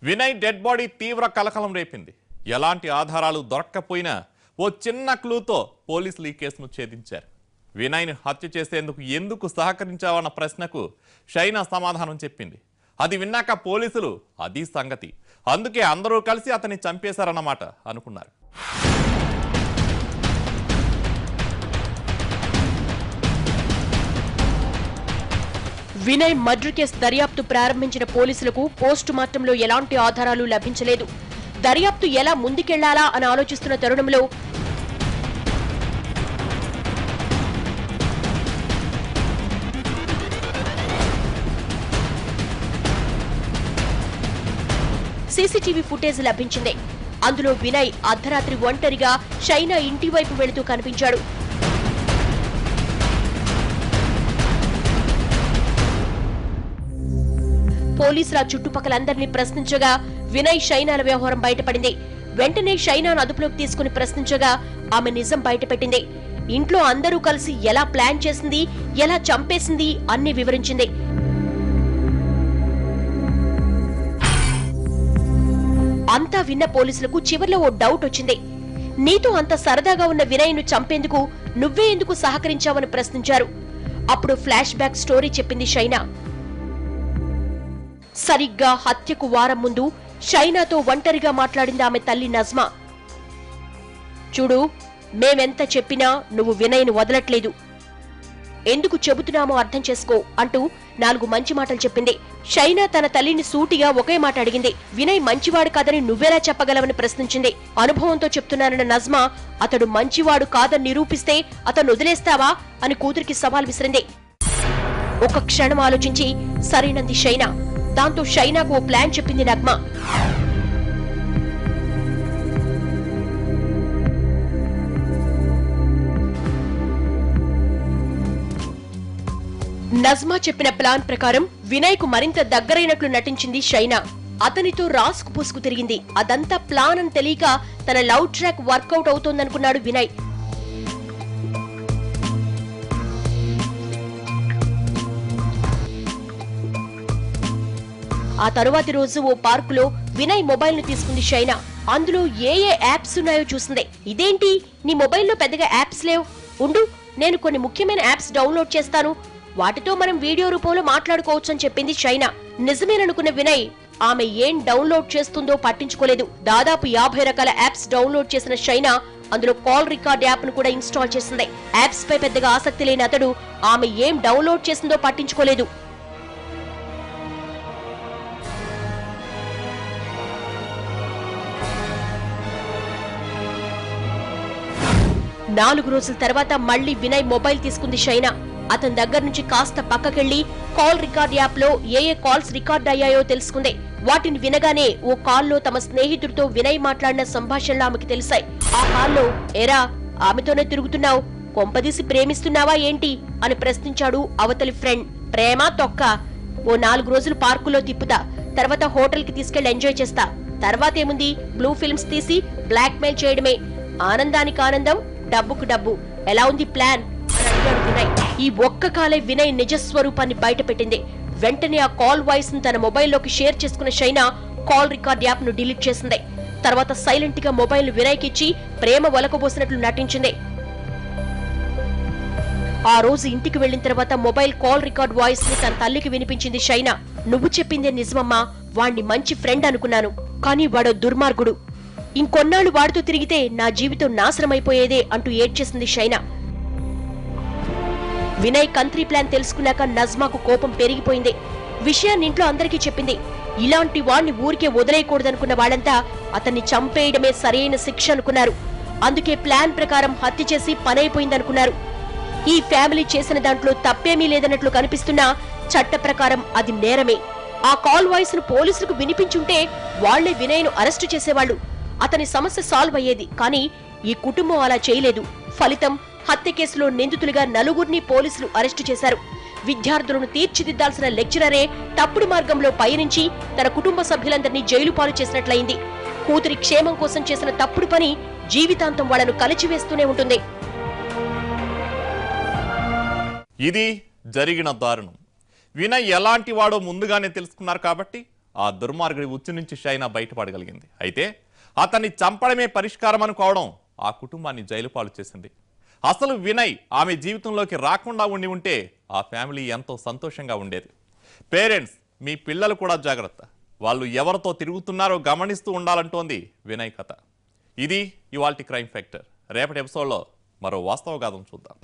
Vinay dead body తీవ్ర కలకలం రేపింది. ఎలాంటి ఆధారాలు దొరక్కపోయినా ఓ చిన్న క్లూతో పోలీసులు ఈ కేసును ఛేదించారు. వినయ్ను హత్య చేసేందుకు ఎందుకు సహకరించావన్న ప్రశ్నకు షైనా సమాధానం చెప్పింది. అది విన్నాక పోలీసులు అది సంగతి, అందుకే అందరూ కలిసి అతన్ని చంపేశారన్నమాట అనుకున్నారు. వినయ్ మర్డర్ కేసు దర్యాప్తు ప్రారంభించిన పోలీసులకు పోస్టు మార్టంలో ఎలాంటి ఆధారాలు లభించలేదు. దర్యాప్తు ఎలా ముందుకెళ్లాలా అని ఆలోచిస్తున్న తరుణంలో సీసీటీవీ ఫుటేజ్ లభించింది. అందులో వినయ్ అర్ధరాత్రి ఒంటరిగా షైనా ఇంటి వైపు వెళుతూ కనిపించాడు. పోలీసుల చుట్టుపక్కలందరినీ ప్రశ్నించగా వినయ్ షైనాల వ్యవహారం బయటపడింది. వెంటనే షైనాను అదుపులోకి తీసుకుని ప్రశ్నించగా ఆమె నిజం బయటపెట్టింది. ఇంట్లో అందరూ కలిసి ఎలా ప్లాన్ చేసింది, ఎలా చంపేసింది అన్ని వివరించింది. అంతా విన్న పోలీసులకు చివర్లో ఓ డౌట్ వచ్చింది. నీతో అంత సరదాగా ఉన్న వినయ్ను చంపేందుకు నువ్వే ఎందుకు సహకరించావని ప్రశ్నించారు. అప్పుడు ఫ్లాష్ బ్యాక్ స్టోరీ చెప్పింది షైనా. సరిగ్గా హత్యకు వారం ముందు షైనాతో ఒంటరిగా మాట్లాడింది ఆమె తల్లి నజ్మా. చూడు, మేమెంత చెప్పినా నువ్వు వినయ్ను వదలట్లేదు, ఎందుకు చెబుతున్నామో అర్థం చేసుకో అంటూ 4 మంచి మాటలు చెప్పింది. షైనా తన తల్లిని సూటిగా ఒకే మాట అడిగింది. వినయ్ మంచివాడు కాదని నువ్వెలా చెప్పగలవని ప్రశ్నించింది. అనుభవంతో చెప్తున్నానన్న నజ్మా అతడు మంచివాడు కాదని నిరూపిస్తే అతను వదిలేస్తావా అని కూతురికి సవాల్ విసిరింది. ఒక క్షణం ఆలోచించి సరైనంది షైనా. దాంతో షైనాకు ఓ ప్లాన్ చెప్పింది నగ్మా. నజ్మా చెప్పిన ప్లాన్ ప్రకారం వినయ్ కు మరింత దగ్గరైనట్లు నటించింది షైనా. అతనితో రాసుకు పూసుకు తిరిగింది. అదంతా ప్లాన్ అని తెలియక తన లవ్ ట్రాక్ వర్కౌట్ అవుతోందనుకున్నాడు వినయ్. ఆ తరువాతి రోజు ఓ పార్కులో వినయ్ మొబైల్ ను తీసుకుంది షైనా. అందులో ఏ యాప్స్ ఉన్నాయో చూసింది. ఇదేంటి, నీ మొబైల్లో పెద్దగా యాప్స్ లేవు, ఉండు నేను కొన్ని ముఖ్యమైన యాప్స్ డౌన్లోడ్ చేస్తాను, వాటితో మనం వీడియో రూపంలో మాట్లాడుకోవచ్చు అని చెప్పింది షైనా. నిజమేననుకున్న వినయ్ ఆమె ఏం డౌన్లోడ్ చేస్తుందో పట్టించుకోలేదు. దాదాపు 50 రకాల యాప్స్ డౌన్లోడ్ చేసిన షైనా అందులో కాల్ రికార్డ్ యాప్ ను కూడా ఇన్స్టాల్ చేసింది. యాప్స్ పై పెద్దగా ఆసక్తి లేని అతడు ఆమె ఏం డౌన్లోడ్ చేసిందో పట్టించుకోలేదు. నాలుగు రోజుల తర్వాత మళ్లీ వినయ్ మొబైల్ తీసుకుంది షైనా. అతని దగ్గర నుంచి కాస్త పక్కకెళ్లి కాల్ రికార్డ్ యాప్ లో ఏ కాల్స్ రికార్డ్ అయ్యాయో తెలుసుకుంది. వాటిని వినగానే ఓ కాల్లో తమ స్నేహితుడితో వినయ్ మాట్లాడిన సంభాషణలు ఆమెకు తెలిసాయి. ఆ కాల్లో ఎరా ఆమెతోనే తిరుగుతున్నావు, కొంపదీసి ప్రేమిస్తున్నావా ఏంటి అని ప్రశ్నించాడు అవతలి ఫ్రెండ్. ప్రేమ తొక్క, ఓ 4 రోజులు పార్కులో తిప్పుతా, తర్వాత హోటల్ కి తీసుకెళ్లి ఎంజాయ్ చేస్తా, తర్వాతేముంది బ్లూ ఫిల్మ్స్ తీసి బ్లాక్ మెయిల్ చేయడమే, ఆనందానికి ఆనందం, డబ్బుకు డబ్బు, ఎలా ఉంది ప్లాన్ అని అడిగాడు వినయ్. ఈ ఒక్క కాలే వినయ్ నిజస్వరూపాన్ని బయట పెట్టింది. వెంటనే ఆ కాల్ వాయిస్ ను తన మొబైల్లోకి షేర్ చేసుకున్న షైనా కాల్ రికార్డ్ యాప్ ను డిలీట్ చేసింది. తర్వాత సైలెంట్ గా మొబైల్ ను వినయ్కి ఇచ్చి ప్రేమ వలకబోసినట్లు నటించింది. ఆ రోజు ఇంటికి వెళ్లిన తర్వాత మొబైల్ కాల్ రికార్డ్ వాయిస్ ని తన తల్లికి వినిపించింది షైనా. నువ్వు చెప్పిందే నిజమమ్మా, వాణ్ణి మంచి ఫ్రెండ్ అనుకున్నాను, కానీ వాడో దుర్మార్గుడు, ఇంకొన్నాళ్లు వాడితో తిరిగితే నా జీవితం నాశనమైపోయేదే అంటూ ఏడ్చేసింది షైనా. వినయ్ కంట్రీ ప్లాన్ తెలుసుకున్నాక నజ్మాకు కోపం పెరిగిపోయింది. విషయాన్ని ఇంట్లో అందరికీ చెప్పింది. ఇలాంటి వాణ్ణి ఊరికే వదిలేయకూడదనుకున్న వాళ్ళంతా అతన్ని చంపేయడమే సరైన శిక్ష అనుకున్నారు. అందుకే ప్లాన్ ప్రకారం హత్య చేసి పనైపోయిందనుకున్నారు. ఈ ఫ్యామిలీ చేసిన దాంట్లో తప్పేమీ లేదన్నట్లు కనిపిస్తున్నా చట్ట ప్రకారం అది నేరమే. ఆ కాల్ వాయిస్ ను పోలీసులకు వినిపించుంటే వాళ్లే వినయ్ను అరెస్టు చేసేవాళ్లు, అతని సమస్య సాల్వ్ అయ్యేది. కానీ ఈ కుటుంబం అలా చేయలేదు. ఫలితం హత్య కేసులో నిందితులుగా 4గురిని పోలీసులు అరెస్టు చేశారు. విద్యార్థులను తీర్చిదిద్దాల్సిన లెక్చరరే తప్పుడు మార్గంలో పయనించి తన కుటుంబ సభ్యులందరినీ జైలు పాలు చేసినట్లయింది. కూతురి క్షేమం కోసం చేసిన తప్పుడు పని జీవితాంతం వాళ్లను కలిచివేస్తూనే ఉంటుంది. ఇది జరిగిన దారుణం. వినయ్ ఎలాంటి వాడో ముందుగానే తెలుసుకున్నారు కాబట్టి ఆ దుర్మార్గుడి ఉచ్చు నుంచి షైనా బయటపడగలిగింది. అయితే అతన్ని చంపడమే పరిష్కారం అనుకోవడం ఆ కుటుంబాన్ని జైలు పాలు చేసింది. అసలు వినయ్ ఆమె జీవితంలోకి రాకుండా ఉంటే ఆ ఫ్యామిలీ ఎంతో సంతోషంగా ఉండేది. పేరెంట్స్, మీ పిల్లలు కూడా జాగ్రత్త. వాళ్ళు ఎవరితో తిరుగుతున్నారో గమనిస్తూ ఉండాలంటోంది వినయ్ కథ. ఇది ఇవాల్టి క్రైమ్ ఫ్యాక్టర్. రేపటి ఎపిసోడ్లో మరో వాస్తవ గాథను చూద్దాం.